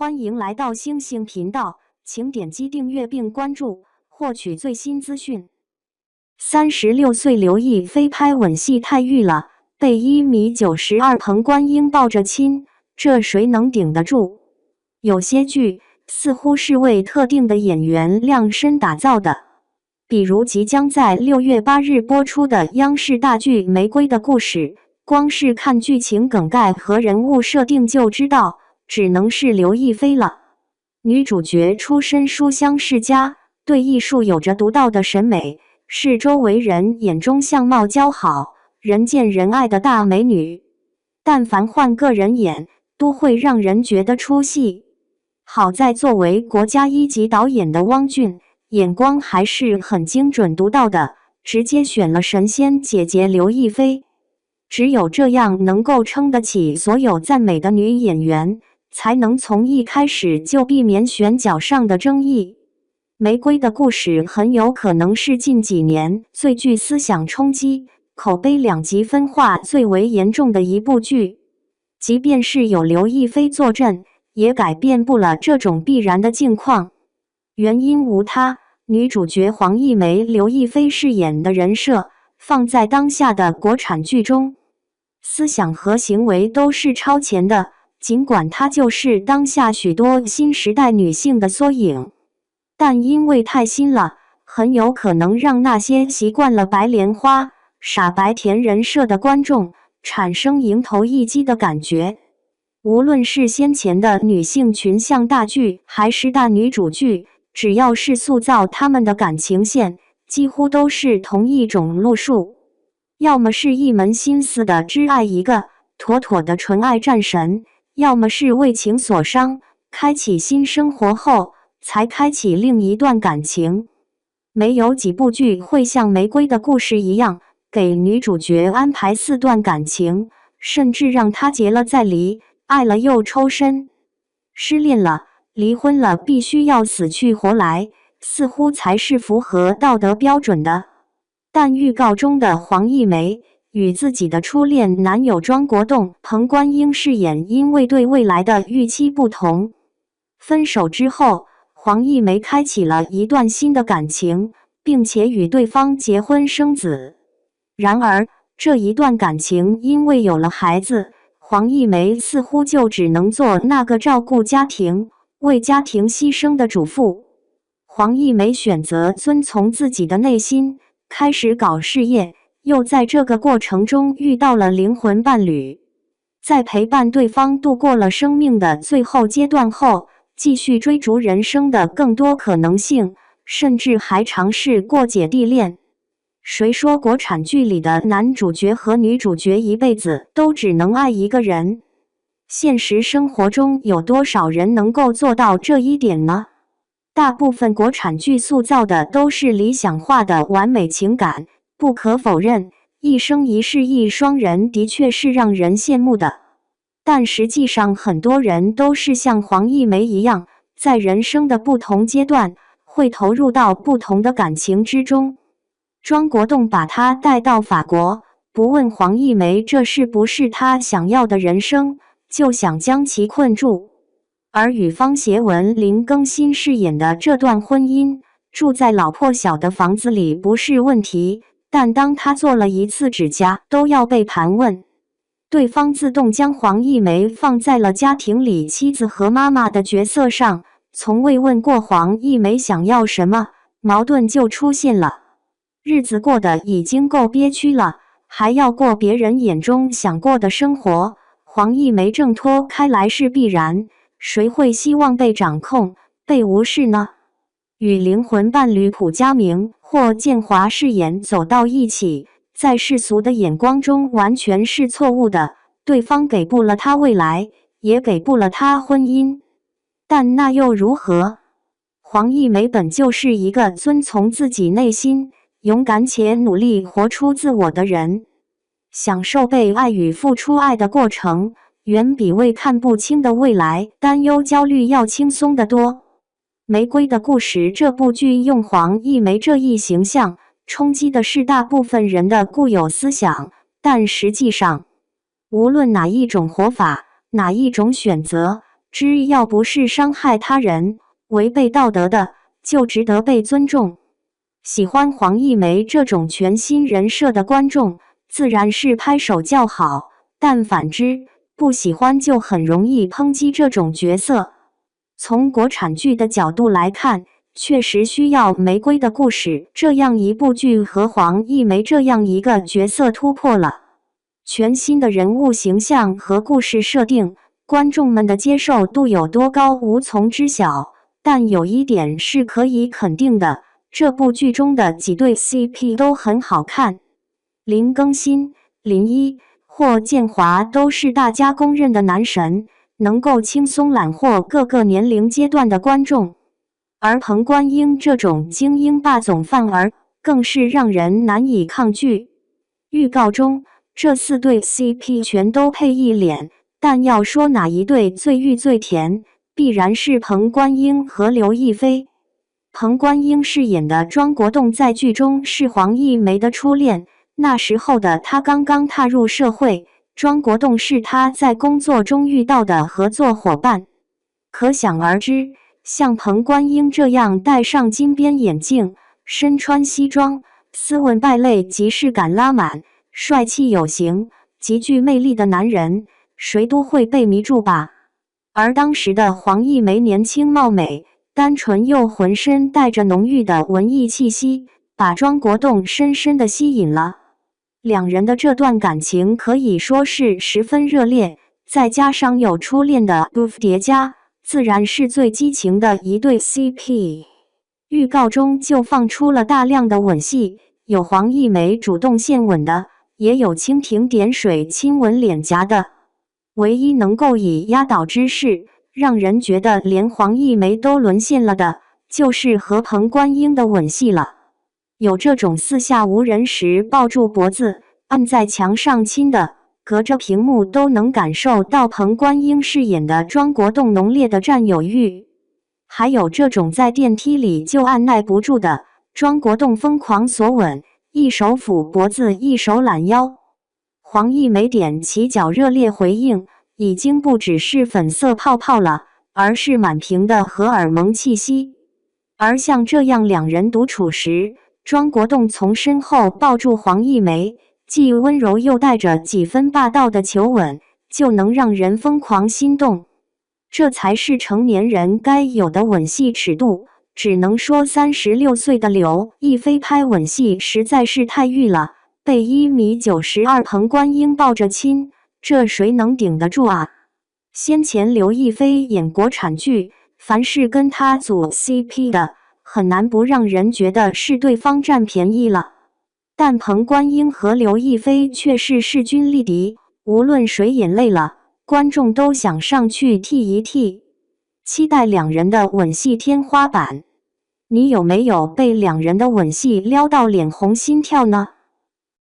欢迎来到星星频道，请点击订阅并关注，获取最新资讯。36岁刘亦菲拍吻戏太御了，被1.92米彭冠英抱着亲，这谁能顶得住？有些剧似乎是为特定的演员量身打造的，比如即将在6月8日播出的央视大剧《玫瑰的故事》，光是看剧情梗概和人物设定就知道，只能是刘亦菲了。女主角出身书香世家，对艺术有着独到的审美，是周围人眼中相貌姣好、人见人爱的大美女。但凡换个人演，都会让人觉得出戏。好在作为国家1级导演的汪俊，眼光还是很精准独到的，直接选了神仙姐姐刘亦菲。只有这样能够撑得起所有赞美的女演员，才能从一开始就避免选角上的争议。玫瑰的故事很有可能是近几年最具思想冲击、口碑两极分化最为严重的一部剧。即便是有刘亦菲坐镇，也改变不了这种必然的境况。原因无他，女主角黄奕梅刘亦菲饰演的人设，放在当下的国产剧中，思想和行为都是超前的，尽管她就是当下许多新时代女性的缩影，但因为太新了，很有可能让那些习惯了白莲花、傻白甜人设的观众产生迎头一击的感觉。无论是先前的女性群像大剧，还是大女主剧，只要是塑造她们的感情线，几乎都是同一种路数。要么是一门心思的只爱一个妥妥的纯爱战神，要么是为情所伤，开启新生活后才开启另一段感情。没有几部剧会像《玫瑰的故事》一样，给女主角安排4段感情，甚至让她结了再离，爱了又抽身，失恋了、离婚了必须要死去活来，似乎才是符合道德标准的。但预告中的黄奕梅与自己的初恋男友庄国栋、彭冠英饰演因为对未来的预期不同，分手之后，黄奕梅开启了一段新的感情，并且与对方结婚生子。然而，这一段感情因为有了孩子，黄奕梅似乎就只能做那个照顾家庭、为家庭牺牲的主妇。黄奕梅选择遵从自己的内心，开始搞事业，又在这个过程中遇到了灵魂伴侣。在陪伴对方度过了生命的最后阶段后，继续追逐人生的更多可能性，甚至还尝试过姐弟恋。谁说国产剧里的男主角和女主角一辈子都只能爱一个人？现实生活中有多少人能够做到这一点呢？大部分国产剧塑造的都是理想化的完美情感，不可否认，一生一世一双人的确是让人羡慕的。但实际上很多人都是像黄奕梅一样，在人生的不同阶段，会投入到不同的感情之中。庄国栋把她带到法国，不问黄奕梅这是不是她想要的人生，就想将其困住。而与方协文、林更新饰演的这段婚姻，住在老破小的房子里不是问题，但当他做了一次指甲都要被盘问。对方自动将黄奕梅放在了家庭里妻子和妈妈的角色上，从未问过黄奕梅想要什么，矛盾就出现了。日子过得已经够憋屈了，还要过别人眼中想过的生活，黄奕梅挣脱开来是必然。谁会希望被掌控、被无视呢？与灵魂伴侣蒲家明、霍建华饰演走到一起，在世俗的眼光中完全是错误的。对方给不了他未来，也给不了他婚姻，但那又如何？黄奕梅本就是一个遵从自己内心、勇敢且努力活出自我的人，享受被爱与付出爱的过程，远比为看不清的未来担忧焦虑要轻松得多。玫瑰的故事这部剧用黄奕梅这一形象，冲击的是大部分人的固有思想，但实际上，无论哪一种活法，哪一种选择，只要不是伤害他人、违背道德的，就值得被尊重。喜欢黄一梅这种全新人设的观众，自然是拍手叫好，但反之，不喜欢就很容易抨击这种角色。从国产剧的角度来看，确实需要《玫瑰的故事》这样一部剧和黄一梅这样一个角色突破了。全新的人物形象和故事设定，观众们的接受度有多高无从知晓，但有一点是可以肯定的，这部剧中的几对 CP 都很好看。林更新、林一、霍建华都是大家公认的男神，能够轻松揽获各个年龄阶段的观众。而彭观英这种精英霸总范儿，更是让人难以抗拒。预告中，这4对 CP 全都配一脸，但要说哪一对最御最甜，必然是彭观英和刘亦菲。彭观英饰演的庄国栋在剧中是黄一梅的初恋，那时候的他刚刚踏入社会，庄国栋是他在工作中遇到的合作伙伴。可想而知，像彭观英这样戴上金边眼镜，身穿西装，斯文败类，即视感拉满，帅气有型，极具魅力的男人，谁都会被迷住吧。而当时的黄一梅年轻貌美，单纯又浑身带着浓郁的文艺气息，把庄国栋深深地吸引了。两人的这段感情可以说是十分热烈，再加上有初恋的 buff 叠加，自然是最激情的一对 CP。预告中就放出了大量的吻戏，有黄一梅主动献吻的，也有蜻蜓点水亲吻脸颊的。唯一能够以压倒之势，让人觉得连黄一梅都沦陷了的，就是和彭观英的吻戏了。有这种四下无人时抱住脖子，按在墙上亲的，隔着屏幕都能感受到彭观英饰演的庄国栋浓烈的占有欲。还有这种在电梯里就按耐不住的，庄国栋疯狂索吻，一手抚脖子，一手揽腰。黄一梅踮起脚热烈回应，已经不只是粉色泡泡了，而是满屏的荷尔蒙气息。而像这样两人独处时，庄国栋从身后抱住黄一梅，既温柔又带着几分霸道的求吻，就能让人疯狂心动。这才是成年人该有的吻戏尺度。只能说36岁的刘亦菲拍吻戏实在是太御了，被1.92米彭观英抱着亲，这谁能顶得住啊？先前刘亦菲演国产剧，凡是跟她组 CP 的，很难不让人觉得是对方占便宜了。但彭观英和刘亦菲却是势均力敌，无论谁演累了，观众都想上去替一替。期待两人的吻戏天花板。你有没有被两人的吻戏撩到脸红心跳呢？